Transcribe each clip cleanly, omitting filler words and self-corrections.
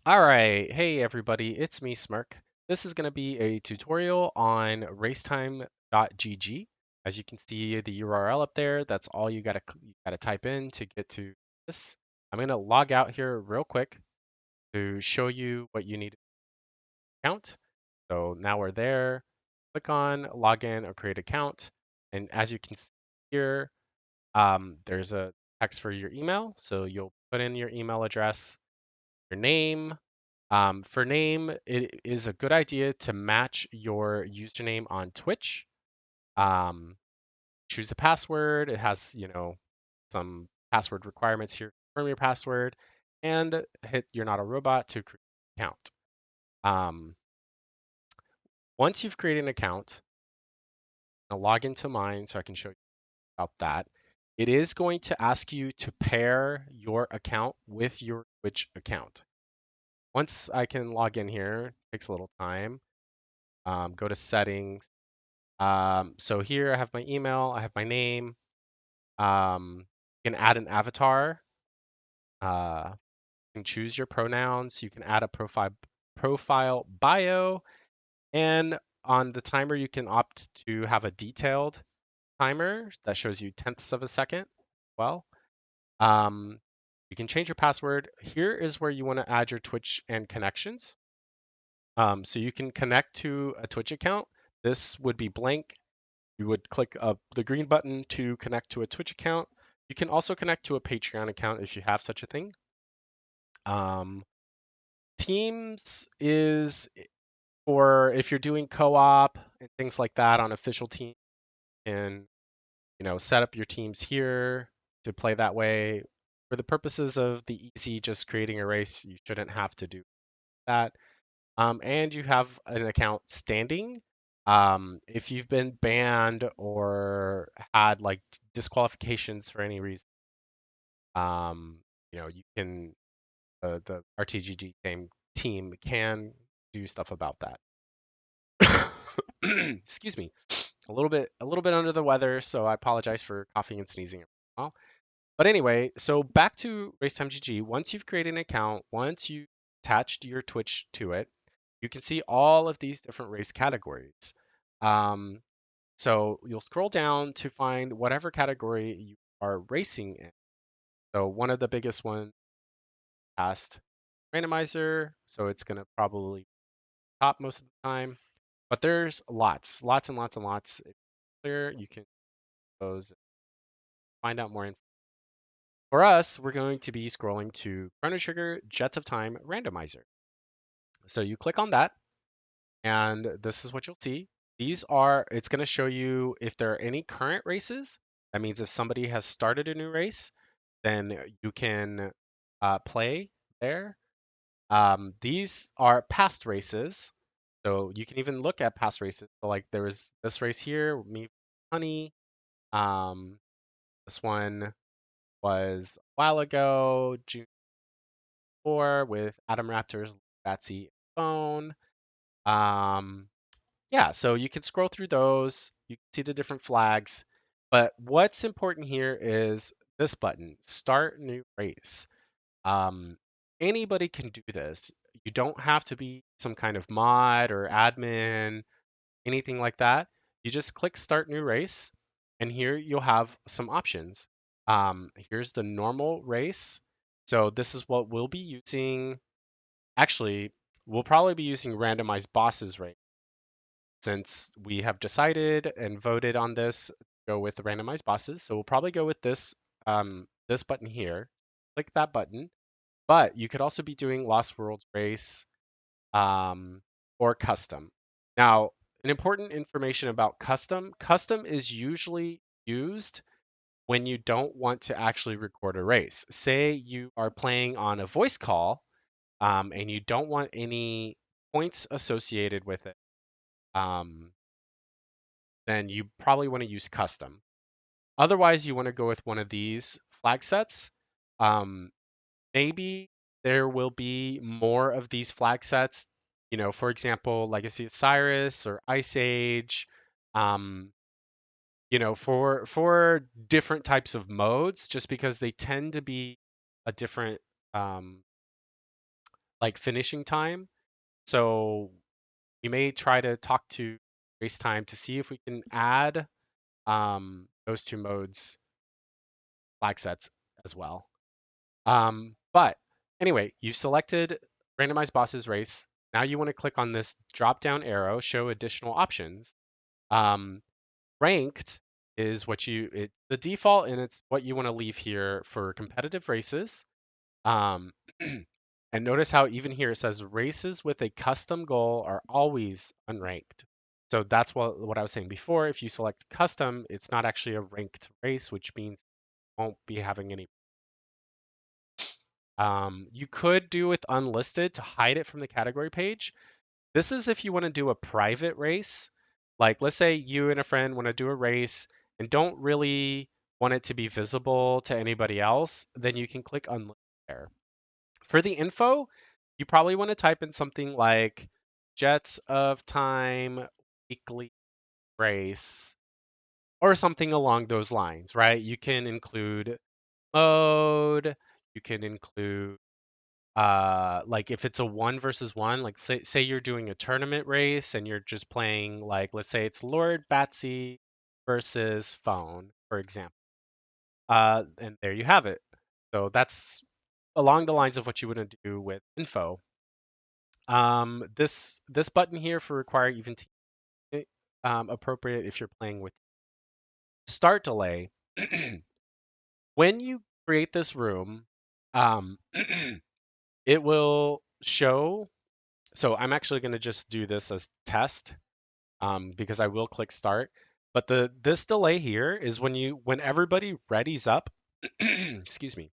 All right, hey everybody, it's me, Smirk. This is going to be a tutorial on racetime.gg. As you can see the URL up there, that's all you gotta type in to get to this. I'm going to log out here real quick to show you what you need to account. So now we're there. Click on login or create account, and as you can see here, there's a text for your email. So you'll put in your email address, your name. For name, it is a good idea to match your username on Twitch. Um, Choose a password. It has, some password requirements here. Confirm your password and hit You're Not a Robot to create an account. Um, Once you've created an account, I'll log into mine so I can show you about that. It is going to ask you to pair your account with your Twitch account. Once I can log in here, it takes a little time. Go to settings. So here I have my email, I have my name. You can add an avatar. You can choose your pronouns. You can add a profile bio, and on the timer you can opt to have a detailed timer that shows you tenths of a second. Well, you can change your password. Here is where you want to add your Twitch and connections. So you can connect to a Twitch account. This would be blank. You would click the green button to connect to a Twitch account. You can also connect to a Patreon account if you have such a thing. Um, Teams is for if you're doing co-op and things like that on official teams, and set up your teams here to play that way. For the purposes of the easy, just creating a race, you shouldn't have to do that. And you have an account standing. If you've been banned or had like disqualifications for any reason, um, you can the RTGG team can do stuff about that. Excuse me, a little bit under the weather, so I apologize for coughing and sneezing. But anyway, so back to Racetime GG. Once you've created an account, once you attached your Twitch to it, you can see all of these different race categories. Um, so you'll scroll down to find whatever category you are racing in. So one of the biggest ones past randomizer, so it's going to probably top most of the time. But there's lots and lots and lots. If you're clear, you can those find out more info. For us, we're going to be scrolling to Chrono Trigger Jets of Time Randomizer. So you click on that, and this is what you'll see. It's going to show you if there are any current races. That means if somebody has started a new race, then you can play there. These are past races. So you can even look at past races. So like there was this race here, me, Honey. Um, this one was a while ago, June 4, with Adam Raptors, Batsy, Phone. Um, yeah, so you can scroll through those. You can see the different flags. But what's important here is this button, Start New Race. Um, Anybody can do this. You don't have to be some kind of mod or admin, anything like that. You just click Start New Race, and here you'll have some options. Here's the normal race. So this is what we'll be using. Actually, we'll probably be using randomized bosses right since we have decided and voted on this, go with the randomized bosses. So we'll probably go with this button here. Click that button. But you could also be doing Lost Worlds race um, or custom. Now, an important information about custom. Custom is usually used when you don't want to actually record a race. Say you are playing on a voice call and you don't want any points associated with it. Then you probably want to use custom. Otherwise, you want to go with one of these flag sets. Um, Maybe there will be more of these flag sets, for example, Legacy of Cyrus or Ice Age, um, for different types of modes, just because they tend to be a different, um, like finishing time. So we may try to talk to race time to see if we can add those two modes flag sets as well. But anyway, you've selected randomized bosses race. Now you want to click on this drop down arrow, show additional options. Um, Ranked is the default, and it's what you want to leave here for competitive races. Um, and notice how even here it says races with a custom goal are always unranked. So that's what I was saying before. If you select custom, it's not actually a ranked race, which means you won't be having any. You could do with unlisted to hide it from the category page. This is if you want to do a private race. Like, let's say you and a friend want to do a race and don't really want it to be visible to anybody else, then you can click unlisted there. For the info, you probably want to type in something like Jets of Time weekly race or something along those lines, right? You can include mode, you can include like if it's a 1 versus 1, like say you're doing a tournament race and you're just playing, like, let's say it's Lord Batsy versus Phone, for example. And there you have it. So that's along the lines of what you would do with info. This button here for require even team, appropriate if you're playing with start delay. When you create this room, um, it will show. So I'm actually going to just do this as test, because I will click start. But this delay here is when everybody readies up, excuse me,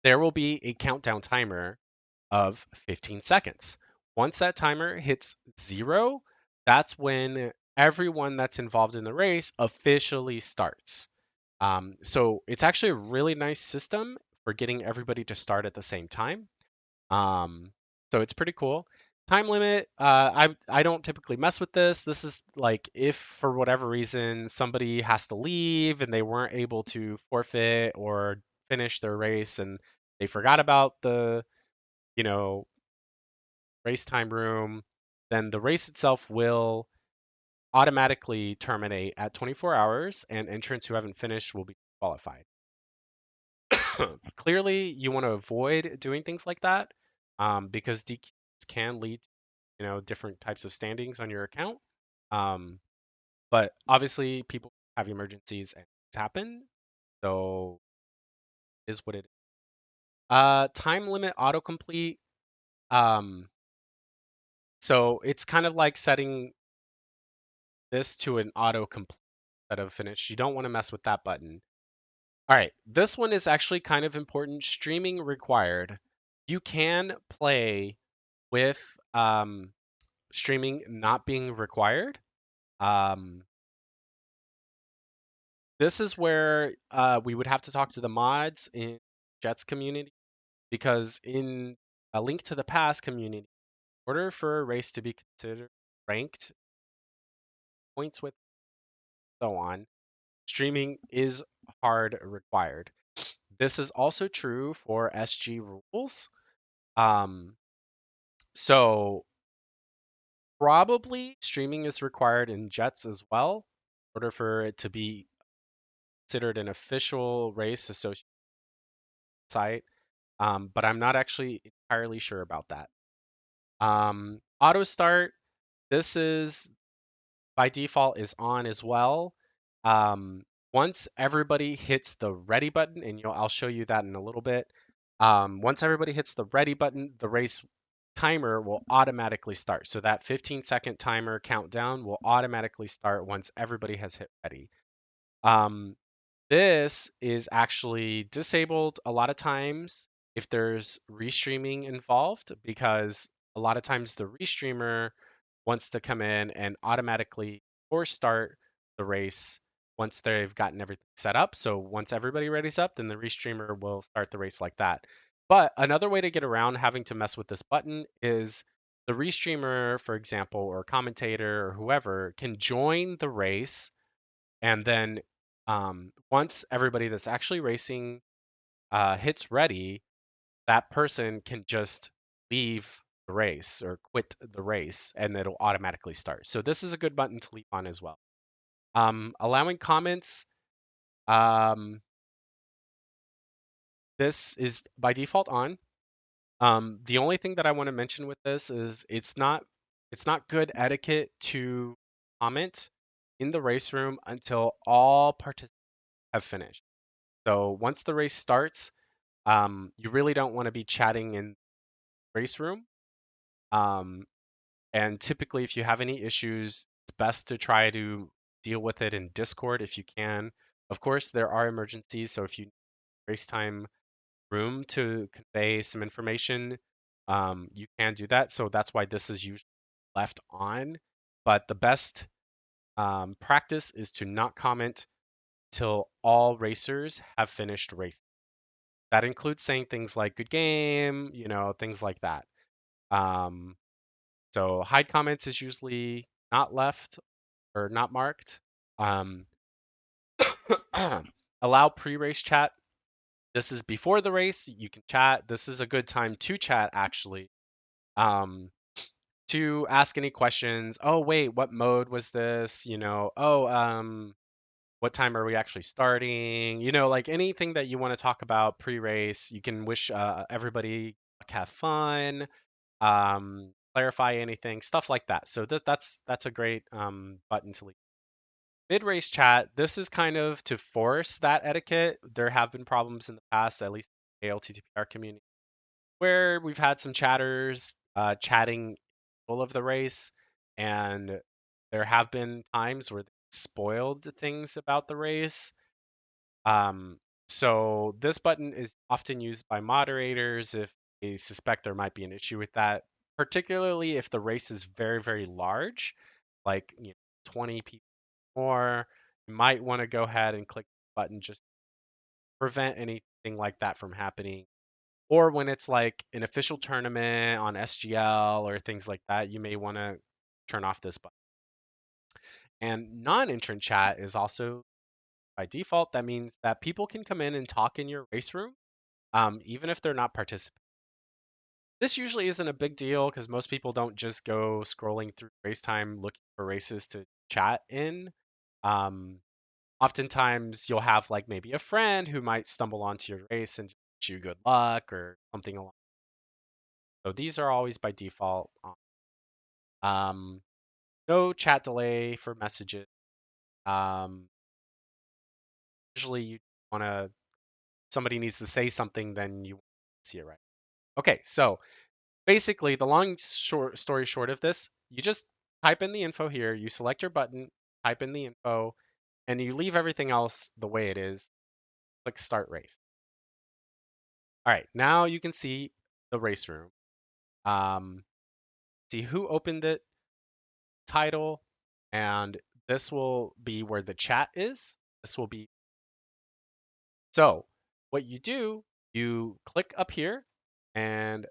there will be a countdown timer of 15 seconds. Once that timer hits 0, that's when everyone that's involved in the race officially starts. So it's actually a really nice system for getting everybody to start at the same time. Um, so it's pretty cool. Time limit, I don't typically mess with this. This is like if for whatever reason somebody has to leave and they weren't able to forfeit or finish their race and they forgot about the, you know, race time room, then the race itself will automatically terminate at 24 hours and entrants who haven't finished will be qualified. Clearly, you want to avoid doing things like that, because DQs can lead to, different types of standings on your account. Um, but obviously, people have emergencies and things happen, so it is what it is. Time limit autocomplete. Um, so it's kind of like setting this to an autocomplete instead of finish. You don't want to mess with that button. All right, this one is actually kind of important. Streaming required. You can play with streaming not being required. Um, this is where we would have to talk to the mods in Jets community, because in a Link to the Past community, in order for a race to be considered ranked, points with so on, streaming is hard required. This is also true for SG rules. Um, so probably streaming is required in Jets as well in order for it to be considered an official race association site. But I'm not actually entirely sure about that. Auto start, this is by default is on as well. Um, Once everybody hits the ready button, and I'll show you that in a little bit. Once everybody hits the ready button, the race timer will automatically start. So that 15-second timer countdown will automatically start once everybody has hit ready. Um, this is actually disabled a lot of times if there's restreaming involved, because a lot of times the restreamer wants to come in and automatically force start the race once they've gotten everything set up. So once everybody ready's up, then the restreamer will start the race like that. But another way to get around having to mess with this button is the restreamer, for example, or commentator or whoever can join the race, and then once everybody that's actually racing hits ready, that person can just leave the race or quit the race, and it'll automatically start. So this is a good button to leave on as well. Allowing comments. Um, this is by default on. The only thing that I want to mention with this is it's not good etiquette to comment in the race room until all participants have finished. So once the race starts, you really don't want to be chatting in the race room. Um, and typically, if you have any issues, it's best to try to deal with it in Discord if you can. Of course, there are emergencies, so if you need race time room to convey some information, you can do that. So that's why this is usually left on. But the best practice is to not comment till all racers have finished racing. That includes saying things like "good game," things like that. Um, so hide comments is usually not left or not marked. Um, allow pre-race chat. This is before the race. You can chat. This is a good time to chat, actually. Um, to ask any questions. Oh, wait, what mode was this? What time are we actually starting? Like anything that you want to talk about pre-race. You can wish everybody have fun, clarify anything, stuff like that. So that's a great button to leave. Mid-race chat. This is kind of to force that etiquette. There have been problems in the past, at least in the ALTTPR community, where we've had some chatters chatting full of the race, and there have been times where they spoiled things about the race. Um, so this button is often used by moderators if they suspect there might be an issue with that, particularly if the race is very, very large, like 20 people more. You might want to go ahead and click the button just to prevent anything like that from happening. Or when it's like an official tournament on SGL or things like that, you may want to turn off this button. And non-entrant chat is also by default. That means that people can come in and talk in your race room, even if they're not participating. This usually isn't a big deal because most people don't just go scrolling through race time looking for races to chat in. Um, Oftentimes you'll have like maybe a friend who might stumble onto your race and wish you good luck or something along. So these are always by default on. No chat delay for messages. Um, Usually you want to somebody needs to say something, then you see it right. Okay, so basically the long short story short of this, you just type in the info here, you select your button, type in the info, and you leave everything else the way it is. Click start race. All right, now you can see the race room. See who opened it, title, and this will be where the chat is. This will be so what you do, you click up here and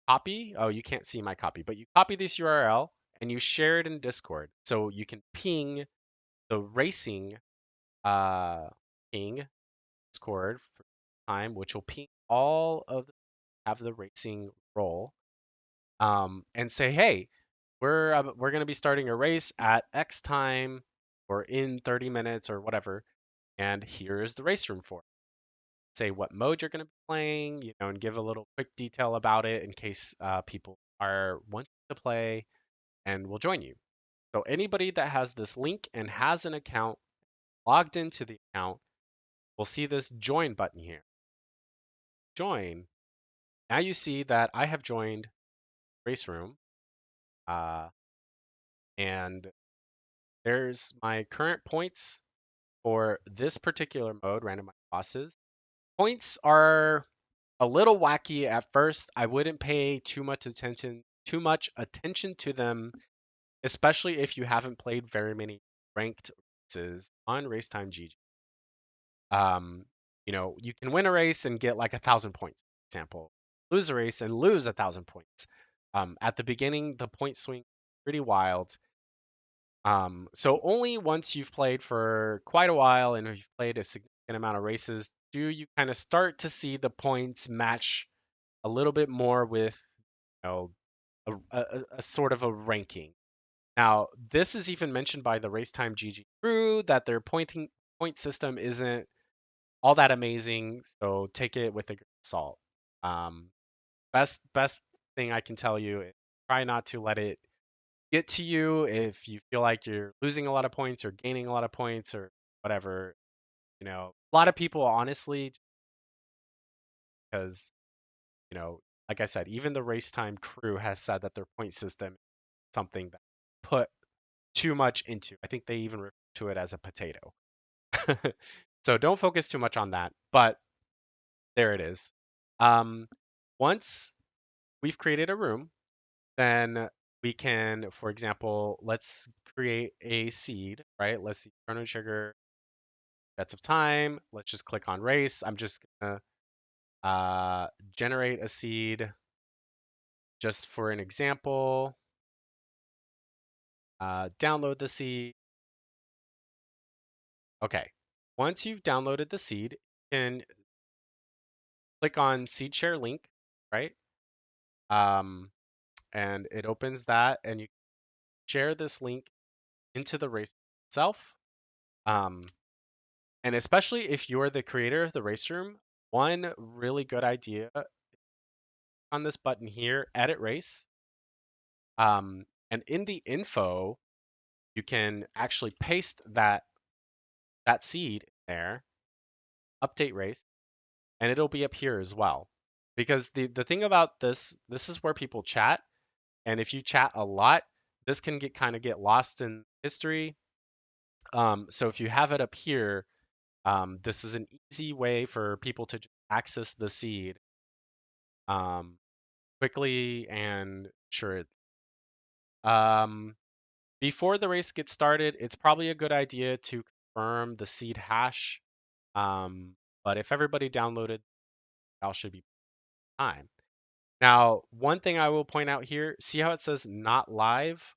copy. Oh, you can't see my copy, but you copy this URL and you share it in Discord. So you can ping the racing ping Discord for time, which will ping all of have the racing role, and say, hey, we're going to be starting a race at X time or in 30 minutes or whatever, and here is the race room for it. Say what mode you're going to be playing, and give a little quick detail about it in case people are wanting to play and will join you. So anybody that has this link and has an account logged into the account will see this join button here. Join. Now you see that I have joined Race Room, uh, and there's my current points for this particular mode, randomized bosses. Points are a little wacky at first. I wouldn't pay too much attention to them, especially if you haven't played very many ranked races on Racetime GG. You can win a race and get like 1,000 points, for example. Lose a race and lose 1,000 points. At the beginning, the point swing is pretty wild. So only once you've played for quite a while and you've played a significant amount of races do you kind of start to see the points match a little bit more with know, a sort of a ranking. Now, this is even mentioned by the Racetime GG crew that their point system isn't all that amazing, so take it with a grain of salt. Um, best thing I can tell you is try not to let it get to you if you feel like you're losing a lot of points or gaining a lot of points or whatever. A lot of people honestly, because you know, like I said, even the race time crew has said that their point system is something that put too much into. I think they even refer to it as a potato. So don't focus too much on that. But there it is. Um, once we've created a room, then we can, for example, let's create a seed, right? Let's see, Chrono Trigger, bets of time. Let's just click on race. I'm just gonna generate a seed just for an example. Download the seed. Okay. Once you've downloaded the seed, you can click on seed share link, right? Um, and it opens that, and you share this link into the race itself. Um, and especially if you're the creator of the race room, one really good idea on this button here, edit race. And in the info, you can actually paste that seed there, update race, and it'll be up here as well. Because the thing about this is where people chat, and if you chat a lot, this can get lost in history. So if you have it up here, this is an easy way for people to just access the seed um, quickly and sure. Um, Before the race gets started, it's probably a good idea to confirm the seed hash. Um, but if everybody downloaded, that should be fine. Now, one thing I will point out here, see how it says not live?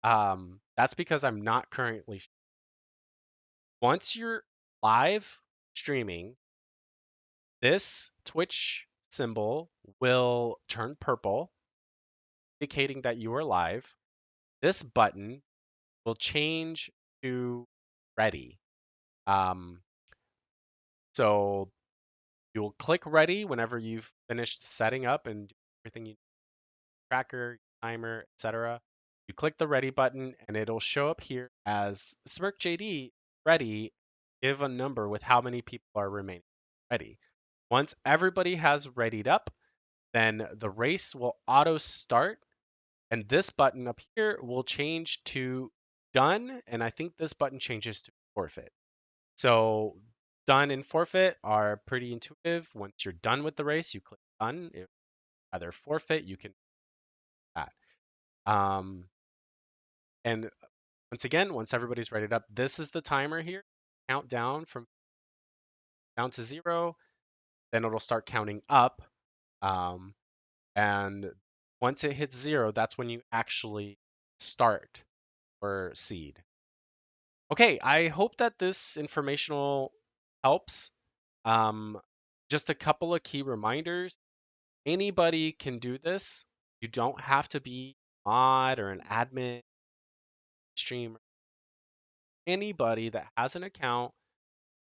That's because I'm not currently. Once you're live streaming, this Twitch symbol will turn purple, indicating that you are live. This button will change to ready. Um, so you'll click ready whenever you've finished setting up and do everything you tracker, timer, etc. You click the ready button and it'll show up here as Smirk JD ready. Give a number with how many people are remaining ready. Once everybody has readied up, then the race will auto start and this button up here will change to done. And I think this button changes to forfeit. So done and forfeit are pretty intuitive. Once you're done with the race, you click done. If either forfeit, you can do that. Um, and once again, once everybody's readied up, this is the timer here. Count down from down to 0. Then it'll start counting up. Um, and once it hits 0, that's when you actually start or seed. Okay, I hope that this informational helps. Um, just a couple of key reminders. Anybody can do this. You don't have to be a mod or an admin streamer. Anybody that has an account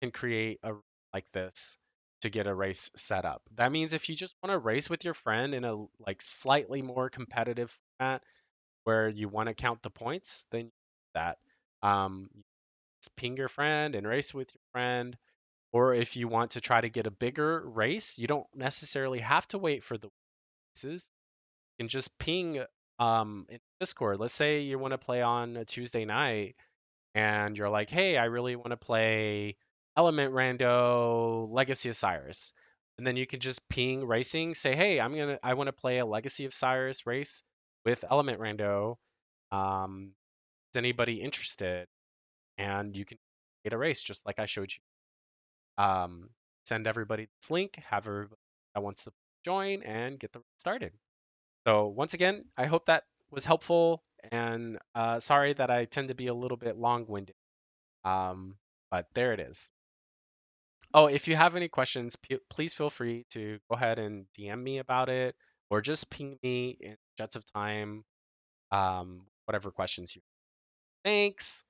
can create a like this to get a race set up. That means if you just want to race with your friend in a like slightly more competitive format where you want to count the points, then you do that. Just ping your friend and race with your friend. Or if you want to try to get a bigger race, you don't necessarily have to wait for the races. You can just ping in Discord. Let's say you want to play on a Tuesday night and you're like, hey, I really want to play Element Rando Legacy of Cyrus. And then you can just ping racing, say, hey, I want to play a Legacy of Cyrus race with Element Rando. Is anybody interested? And you can get a race just like I showed you. Send everybody this link, have everybody that wants to join, and get the race started. So once again, I hope that was helpful, and sorry that I tend to be a little bit long-winded. Um, but there it is. Oh, if you have any questions, please feel free to go ahead and DM me about it, or just ping me in Jets of Time, whatever questions you. Thanks.